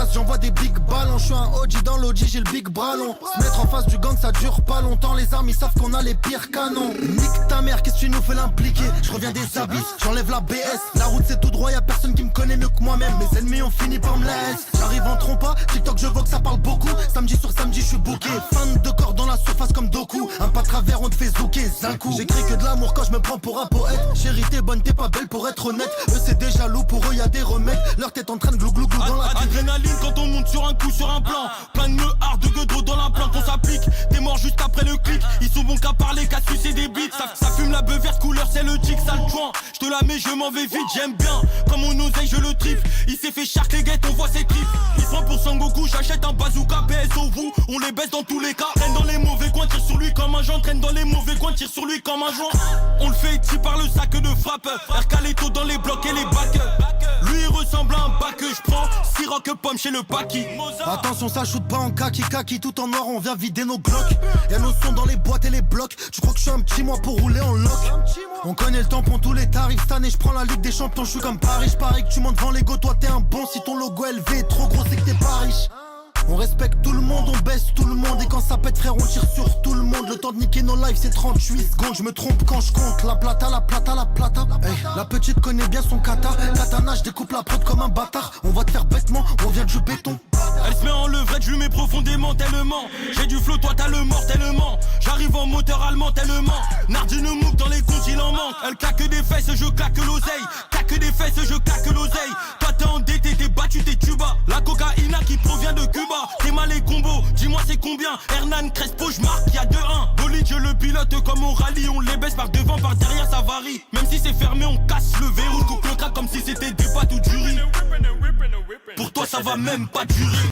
face, j'envoie des big ballons. Je suis un OG dans l'OG, j'ai le big ballon. Se mettre en face du gang, ça dure pas longtemps. Les armes, ils savent qu'on a les pires canons. Nique ta mère, qu'est-ce que tu nous fais l'impliquer? Je reviens des abysses, j'enlève la BS. La route c'est tout droit, y'a personne qui me connaît mieux que moi-même. Mes ennemis ont fini par me laisser. J'arrive en trompa, TikTok je vois que ça parle beaucoup. Samedi sur samedi, je suis booké. Fan de corps dans la surface comme Doku. Un pas de travers, on te fait zouker, un coup. J'écris que de l'amour quand je me prends pour un poète. Chérie, t'es bonne, t'es pas belle pour être honnête. Eux c'est des jaloux, pour eux y'a des remèdes. Leur tête en train de glou glou glou dans la tête. Adrénaline quand on monte sur un coup, sur un plan. Plein de meuhards, de gueudreaux dans la plante, on s'applique. T'es mort juste après le clic. Ils sont bons qu'à parler, qu'à sucer des bites. Ça fume la beuh verte couleur, c'est le tic, sale joint. Je te la mets, je m'en vais vite, j'aime bien. Comme on oseille, je le tripe. Il s'est fait charque les guettes, on voit ses clips. Il prend pour Sangoku, j'achète un bazooka, PSO vous. On les baisse dans tous les cas. Traîne dans les mauvais coins, tire sur lui comme un joint. Traîne dans les mauvais coins, tire sur lui comme un joint. On le fait tirer par le sac de frappe. Ercaleto dans les blocs et les bacs. Lui il ressemble à un bac que je prends. Siroc pomme chez le Paki. Attention, ça shoot pas en kaki kaki. Tout en noir, on vient vider nos glocks. Y'a nos sons dans les boîtes et les blocs. Tu crois que je suis un petit moi pour rouler en loc? On connaît le tampon, tous les tarifs. Cette année, je prends la Ligue des Champions. Je suis comme Paris, je parie que tu montes devant l'ego. Toi, t'es un bon. Si ton logo élevé est trop gros, c'est que t'es pas riche. On respecte tout le monde, on baisse tout le monde. Et quand ça pète frère on tire sur tout le monde. Le temps de niquer nos lives c'est 38 secondes. Je me trompe quand je compte. La plata, la plata, la plata. Hey, la petite connaît bien son kata. Katana, je découpe la prod comme un bâtard. On va te faire bêtement, on vient du béton. Elle se met en levrette, je lui mets profondément tellement. J'ai du flow, toi t'as le mortellement. J'arrive en moteur allemand tellement. Nardine Mouk dans les comptes il en manque. Elle claque des fesses, je claque l'oseille. Claque des fesses, je claque l'oseille. Toi t'es endetté, t'es battu, t'es tuba. La cocaïna qui provient de Cuba. T'es mal les combos, dis-moi c'est combien. Hernan Crespo, je marque, y'a 2-1. Bolide, je le pilote comme au rallye. On les baisse par devant, par derrière, ça varie. Même si c'est fermé, on casse le verrou. Coupe le crack comme si c'était des pâtes ou du riz. Pour toi ça va même pas durer.